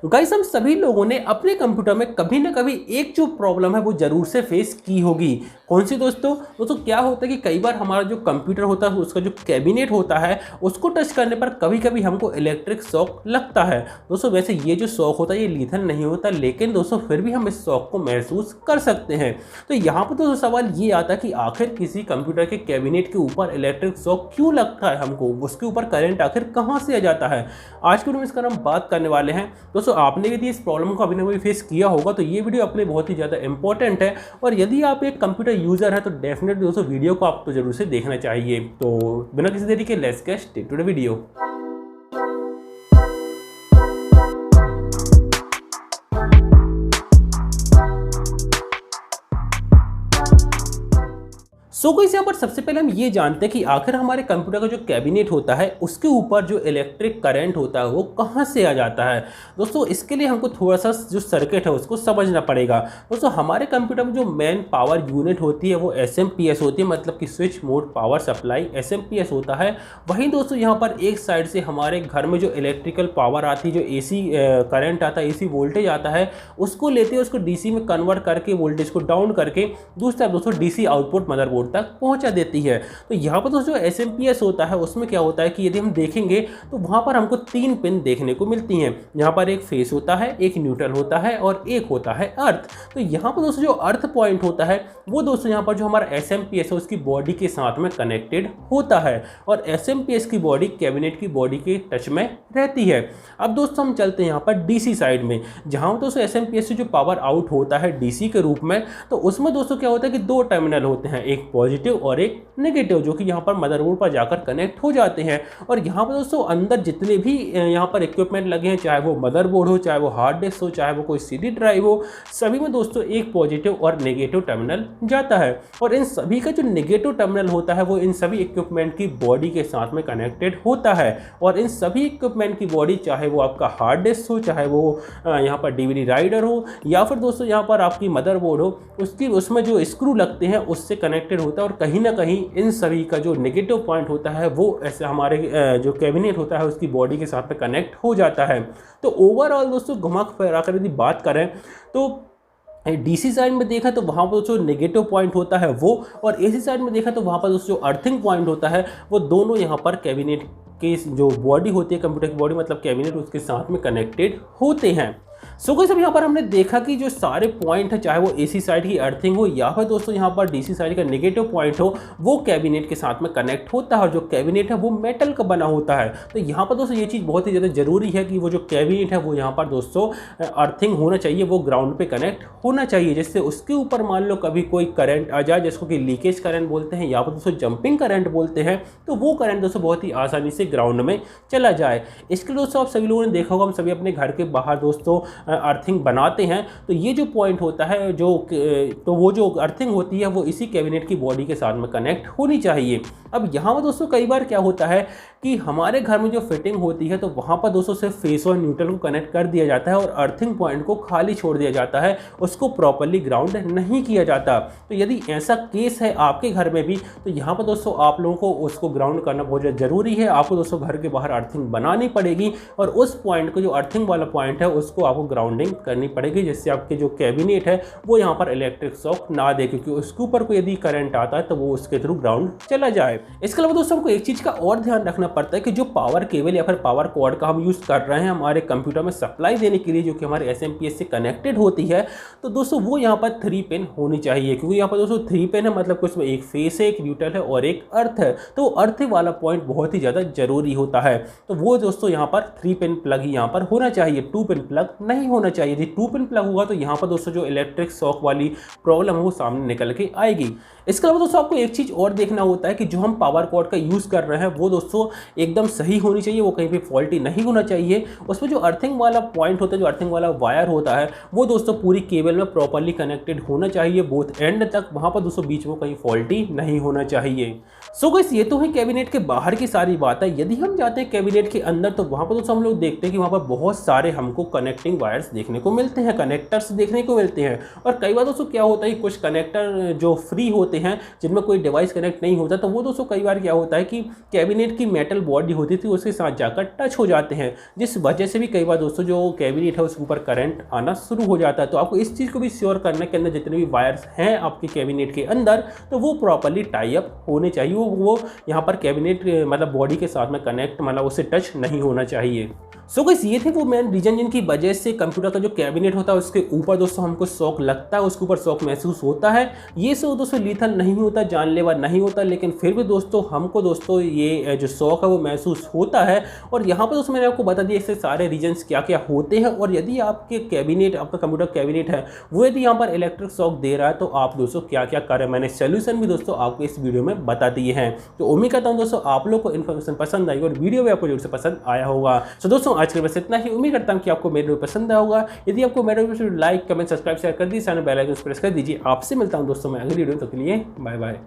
Guys हम सभी लोगों ने अपने कंप्यूटर में कभी ना कभी एक जो प्रॉब्लम है वो जरूर से फेस की होगी। कौन सी दोस्तों क्या होता है कि कई बार हमारा जो कंप्यूटर होता है उसका जो कैबिनेट होता है उसको टच करने पर कभी कभी हमको इलेक्ट्रिक शॉक लगता है। दोस्तों वैसे ये जो शॉक होता है ये लीथल नहीं होता, लेकिन दोस्तों फिर भी हम इस शॉक को महसूस कर सकते हैं। तो यहाँ पर दोस्तों सवाल ये आता है कि आखिर किसी कंप्यूटर के कैबिनेट के ऊपर इलेक्ट्रिक शॉक क्यों लगता है, हमको उसके ऊपर करंट आखिर कहाँ से आ जाता है। आज के वीडियो में इसका हम बात करने वाले हैं। दोस्तों आपने यदि इस प्रॉब्लम को अभी ना कभी फेस किया होगा तो ये वीडियो अपने बहुत ही ज़्यादा इंपॉर्टेंट है, और यदि आप एक कंप्यूटर यूजर है तो डेफिनेटली दोस्तों वीडियो को आपको जरूर से देखना चाहिए। तो बिना किसी देरी के let's get started to the video. Guys यहाँ पर सबसे पहले हम ये जानते हैं कि आखिर हमारे कंप्यूटर का जो कैबिनेट होता है उसके ऊपर जो इलेक्ट्रिक करंट होता है वो कहाँ से आ जाता है। दोस्तों इसके लिए हमको थोड़ा सा जो सर्किट है उसको समझना पड़ेगा। दोस्तों हमारे कंप्यूटर में जो मेन पावर यूनिट होती है वो SMPS होती है, मतलब कि switch mode power supply SMPS होता है। वहीं दोस्तों यहाँ पर एक साइड से हमारे घर में जो इलेक्ट्रिकल पावर आती है, जो AC करंट आता है, AC वोल्टेज आता है, उसको लेते हैं, उसको DC में कन्वर्ट करके वोल्टेज को डाउन करके दूसरी तरफ दोस्तों DC आउटपुट मदरबोर्ड तक पहुंचा देती है। तो यहाँ पर दोस्तों जो SMPS होता है उसमें क्या होता है कि यदि हम देखेंगे तो वहाँ पर हमको 3 पिन देखने को मिलती हैं। यहाँ पर एक फेस होता है, एक न्यूट्रल होता है और एक होता है अर्थ। तो यहाँ पर दोस्तों जो अर्थ पॉइंट होता है वो दोस्तों यहाँ पर जो हमारा SMPS है उसकी बॉडी के साथ में कनेक्टेड होता है, और SMPS की बॉडी कैबिनेट की बॉडी के टच में रहती है। अब दोस्तों हम चलते हैं यहाँ पर DC साइड में, जहाँ दोस्तों SMPS से जो पावर आउट होता है DC के रूप में, तो उसमें दोस्तों क्या होता है कि 2 टर्मिनल होते हैं, एक पॉजिटिव और एक नेगेटिव, जो कि यहाँ पर मदरबोर्ड पर जाकर कनेक्ट हो जाते हैं। और यहाँ पर दोस्तों अंदर जितने भी यहाँ पर इक्विपमेंट लगे हैं, चाहे वो मदरबोर्ड हो, चाहे वो हार्ड डिस्क हो, चाहे वो कोई CD ड्राइव हो, सभी में दोस्तों एक पॉजिटिव और नेगेटिव टर्मिनल जाता है। और इन सभी का जो नेगेटिव टर्मिनल होता है वो इन सभी इक्विपमेंट की बॉडी के साथ में कनेक्टेड होता है। और इन सभी इक्विपमेंट की बॉडी, चाहे वो आपका हार्ड डिस्क हो, चाहे वो यहाँ पर DVD राइडर हो, या फिर दोस्तों यहाँ पर आपकी मदरबोर्ड हो, उसमें जो स्क्रू लगते हैं उससे कनेक्टेड होता है। और कहीं ना कहीं इन सभी का जो नेगेटिव पॉइंट होता है वो ऐसे हमारे जो कैबिनेट होता है उसकी बॉडी के साथ में कनेक्ट हो जाता है। तो ओवरऑल दोस्तों घुमा फिरा कर यदि बात करें तो DC साइड में देखा तो वहाँ पर जो नेगेटिव पॉइंट होता है वो, और AC साइड में देखा तो वहाँ पर जो अर्थिंग पॉइंट होता है वो दोनों यहाँ पर कैबिनेट की जो बॉडी होती है, कंप्यूटर की बॉडी मतलब कैबिनेट, उसके साथ में कनेक्टेड होते हैं। गाइस अब यहाँ पर हमने देखा कि जो सारे पॉइंट है, चाहे वो AC साइड की अर्थिंग हो या फिर दोस्तों यहाँ पर DC साइड का नेगेटिव पॉइंट हो, वो कैबिनेट के साथ में कनेक्ट होता है, और जो कैबिनेट है वो मेटल का बना होता है। तो यहाँ पर दोस्तों ये चीज़ बहुत ही ज़्यादा जरूरी है कि वो जो कैबिनेट है वो यहाँ पर दोस्तों अर्थिंग होना चाहिए, वो ग्राउंड पे कनेक्ट होना चाहिए, जिससे उसके ऊपर मान लो कभी कोई करंट आ जाए, जिसको कि लीकेज करंट बोलते हैं या फिर दोस्तों जंपिंग करंट बोलते हैं, तो वो करंट दोस्तों बहुत ही आसानी से ग्राउंड में चला जाए। इसके लिए दोस्तों आप सभी लोगों ने देखा होगा, हम सभी अपने घर के बाहर दोस्तों अर्थिंग बनाते हैं, तो ये जो पॉइंट होता है तो वो जो अर्थिंग होती है वो इसी कैबिनेट की बॉडी के साथ में कनेक्ट होनी चाहिए। अब यहाँ पर दोस्तों कई बार क्या होता है कि हमारे घर में जो फिटिंग होती है तो वहाँ पर दोस्तों सिर्फ फेस और न्यूट्रल को कनेक्ट कर दिया जाता है और अर्थिंग पॉइंट को खाली छोड़ दिया जाता है, उसको प्रॉपर्ली ग्राउंड नहीं किया जाता। तो यदि ऐसा केस है आपके घर में भी, तो यहाँ पर दोस्तों आप लोगों को उसको ग्राउंड करना बहुत ज़्यादा जरूरी है। आपको दोस्तों घर के बाहर अर्थिंग बनानी पड़ेगी, और उस पॉइंट को, जो अर्थिंग वाला पॉइंट है, उसको आपको ग्राउंडिंग करनी पड़ेगी, जिससे आपके जो कैबिनेट है वो यहाँ पर इलेक्ट्रिक शॉक ना दे, क्योंकि उसके ऊपर कोई यदि करंट आता है तो वो उसके थ्रू ग्राउंड चला जाए। इसके अलावा दोस्तों हमको एक चीज़ का और ध्यान रखना पड़ता है कि जो पावर केबल या फिर पावर कॉर्ड का हम यूज़ कर रहे हैं हमारे कंप्यूटर में सप्लाई देने के लिए, जो कि हमारे SMPS से कनेक्टेड होती है, तो दोस्तों वो यहाँ पर 3 पिन होनी चाहिए, क्योंकि यहाँ पर दोस्तों 3 पिन है, मतलब कि उसमें एक फेस है, एक न्यूट्रल है और एक अर्थ है। तो अर्थ वाला पॉइंट बहुत ही ज़्यादा जरूरी होता है। तो वो दोस्तों यहाँ पर 3 पिन प्लग ही यहाँ पर होना चाहिए, 2 पिन प्लग नहीं होना चाहिए। यदि 2 पिन प्लग होगा तो यहाँ पर दोस्तों जो इलेक्ट्रिक शॉक वाली प्रॉब्लम है वो सामने निकल के आएगी। इसके अलावा दोस्तों आपको एक चीज़ और देखना होता है कि जो हम पावर कॉर्ड का यूज़ कर रहे हैं वो दोस्तों एकदम सही होनी चाहिए, वो कहीं पे फॉल्टी नहीं होना चाहिए। उसमें जो अर्थिंग वाला पॉइंट होता है, जो अर्थिंग वाला वायर होता है, वो दोस्तों पूरी केबल में प्रॉपर्ली कनेक्टेड होना चाहिए बोथ एंड तक, वहाँ पर दोस्तों बीच में कहीं फॉल्टी नहीं होना चाहिए। गाइस ये तो है कैबिनेट के बाहर की सारी बात है। यदि हम जाते हैं कैबिनेट के अंदर तो वहाँ पर दोस्तों हम लोग देखते हैं कि वहाँ पर बहुत सारे हमको कनेक्टिंग वायर वायर्स देखने को मिलते हैं, कनेक्टर्स देखने को मिलते हैं। और कई बार दोस्तों क्या होता है, कुछ कनेक्टर जो फ्री होते हैं जिनमें कोई डिवाइस कनेक्ट नहीं होता, तो वो दोस्तों कई बार क्या होता है कि कैबिनेट की मेटल बॉडी होती थी उसके साथ जाकर टच हो जाते हैं, जिस वजह से भी कई बार दोस्तों जो कैबिनेट है उसके ऊपर करंट आना शुरू हो जाता है। तो आपको इस चीज़ को भी श्योर करने के अंदर जितने भी वायर्स हैं आपके कैबिनेट के अंदर, तो वो प्रॉपर्ली टाई अप होने चाहिए, वो यहाँ पर कैबिनेट मतलब बॉडी के साथ में कनेक्ट मतलब उससे टच नहीं होना चाहिए। सो गाइस ये थे वो मेन रीजन जिनकी वजह से कंप्यूटर का जो कैबिनेट होता है उसके ऊपर दोस्तों हमको शॉक लगता है, उसके ऊपर शॉक महसूस होता है। ये सब दोस्तों लीथल नहीं होता, जानलेवा नहीं होता, लेकिन फिर भी दोस्तों हमको दोस्तों ये जो शॉक है वो महसूस होता है। और यहाँ पर दोस्तों मैंने आपको बता दिया इससे सारे रीजन्स क्या क्या होते हैं, और यदि आपके कैबिनेट, आपका कंप्यूटर कैबिनेट है वो यदि यहाँ पर इलेक्ट्रिक शॉक दे रहा है तो आप दोस्तों क्या क्या करें, मैंने सोल्यूशन भी दोस्तों आपको इस वीडियो में बता दिए हैं। तो उम्मीद करता हूँ दोस्तों आप लोग को इन्फॉर्मेशन पसंद आई और वीडियो भी आपको जरूर से पसंद आया होगा। तो दोस्तों आज के बस इतना ही, उम्मीद करता हूं कि आपको मेरे वीडियो पसंद आया होगा। यदि आपको मेरे video like, comment, subscribe, share कर दीजिए, बेल आइकन प्रेस कर दीजिए। आपसे मिलता हूं दोस्तों मैं अगली वीडियो में, तब तक के लिए बाय बाय।